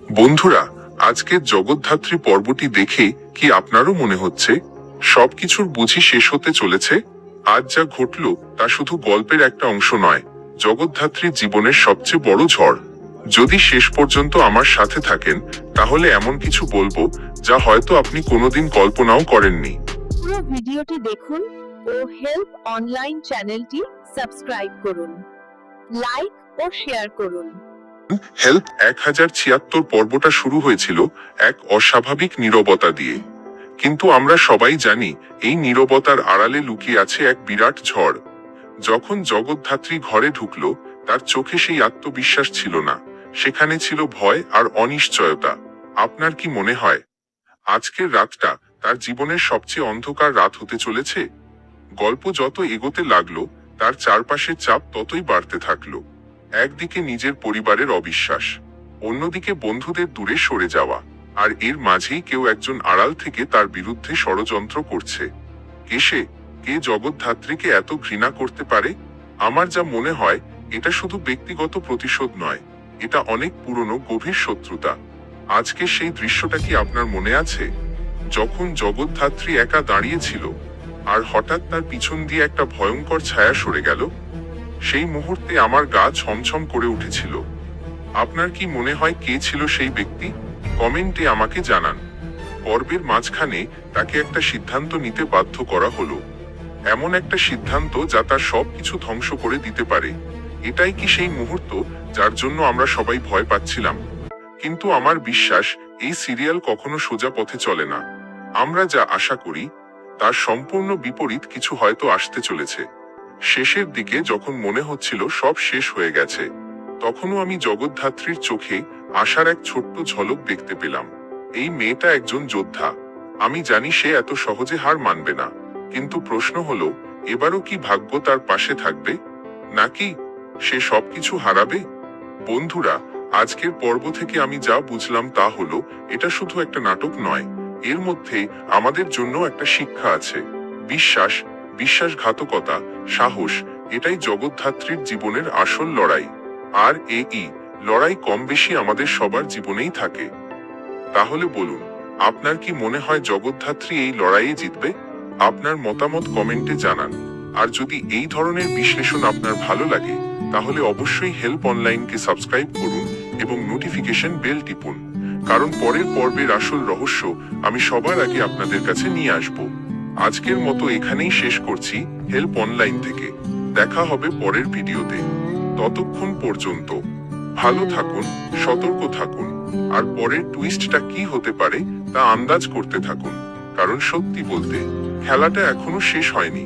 বন্ধুরা, আজকের জগদ্ধাত্রী পর্বটি দেখে কি আপনারও মনে হচ্ছে সবকিছুর বুঝি শেষ হতে চলেছে? আজ যা ঘটলো তা শুধু গল্পের একটা অংশ নয়, জগদ্ধাত্রীর জীবনের সবচেয়ে বড় ঝড়। যদি শেষ পর্যন্ত আমার সাথে থাকেন, তাহলে এমন কিছু বলবো যা হয়তো আপনি কোনোদিন কল্পনাও করেননি। পুরো ভিডিওটি দেখুন ও হেল্প অনলাইন চ্যানেলটি সাবস্ক্রাইব করুন, লাইক ও শেয়ার করুন। হেল্প 1076 পর্বটা শুরু হয়েছিল এক অস্বাভাবিক নীরবতা দিয়ে, কিন্তু আমরা সবাই জানি এই নীরবতার আড়ালে লুকিয়ে আছে এক বিরাট ঝড়। যখন জগদ্ধাত্রী ঘরে ঢুকলো, তার চোখে সেই আত্মবিশ্বাস ছিল না, সেখানে ছিল ভয় আর অনিশ্চয়তা। আপনার কি মনে হয় আজকের রাতটা তার জীবনের সবচেয়ে অন্ধকার রাত হতে চলেছে? গল্প যত এগোতে লাগলো, তার চারপাশের চাপ ততই বাড়তে থাকলো। একদিকে নিজের পরিবারের অবিশ্বাস, অন্যদিকে বন্ধুদের দূরে সরে যাওয়া, আর এর মাঝেই কেউ একজন আড়াল থেকে তার বিরুদ্ধে ষড়যন্ত্র করছে। কে জগদ্ধাত্রীকে এত ঘৃণা করতে পারে? আমার যা মনে হয়, এটা শুধু ব্যক্তিগত প্রতিশোধ নয়, এটা অনেক পুরনো গভীর শত্রুতা। আজকে সেই দৃশ্যটা কি আপনার মনে আছে, যখন জগদ্ধাত্রী একা দাঁড়িয়েছিল আর হঠাৎ তার পিছন দিয়ে একটা ভয়ঙ্কর ছায়া সরে গেল? সেই মুহূর্তে আমার গা ছমছম করে উঠেছিল। আপনার কি মনে হয় কে ছিল সেই ব্যক্তি? কমেন্টে আমাকে জানান। পর্বের মাঝখানে তাকে একটা সিদ্ধান্ত নিতে বাধ্য করা হলো, এমন একটা সিদ্ধান্ত যা তার সবকিছু ধ্বংস করে দিতে পারে। এটাই কি সেই মুহূর্ত যার জন্য আমরা সবাই ভয় পাচ্ছিলাম? কিন্তু আমার বিশ্বাস, এই সিরিয়াল কখনো সোজা পথে চলে না। আমরা যা আশা করি তার সম্পূর্ণ বিপরীত কিছু হয়তো আসতে চলেছে। শেষের দিকে যখন মনে হচ্ছিল সব শেষ হয়ে গেছে, তখনও আমি জগদ্ধাত্রীর চোখে আশার এক ছোট্ট ঝলক দেখতে পেলাম। এই মেয়েটা একজন যোদ্ধা। আমি জানি সে এত সহজে হার মানবে না, কিন্তু প্রশ্ন হলো, এবারও কি ভাগ্য তার পাশে থাকবে, নাকি সে সবকিছু হারাবে? বন্ধুরা, আজকের পর্ব থেকে আমি যা বুঝলাম তা হলো, এটা শুধু একটা নাটক নয়, এর মধ্যে আমাদের জন্য একটা শিক্ষা আছে। বিশ্বাসঘাতকতা, সাহস, এটাই জগদ্ধাত্রীর জীবনের আসল লড়াই। আর এই লড়াই কম বেশি আমাদের সবার জীবনেই থাকে। তাহলে বলুন, আপনার কি মনে হয় জগদ্ধাত্রী এই লড়াইয়ে জিতবে? আপনার মতামত কমেন্টে জানান। আর যদি এই ধরনের বিশ্লেষণ আপনার ভালো লাগে, তাহলে অবশ্যই হেল্প অনলাইনকে সাবস্ক্রাইব করুন এবং নোটিফিকেশন বেল টিপুন, কারণ পরের পর্বের আসল রহস্য আমি সবার আগে আপনাদের কাছে নিয়ে আসব। আজকের মতো এখানেই শেষ করছি হেল্প অনলাইন থেকে। দেখা হবে পরের ভিডিওতে। ততক্ষণ পর্যন্ত ভালো থাকুন, সতর্ক থাকুন, আর পরের টুইস্টটা কি হতে পারে তা আন্দাজ করতে থাকুন, কারণ সত্যি বলতে খেলাটা এখনো শেষ হয়নি।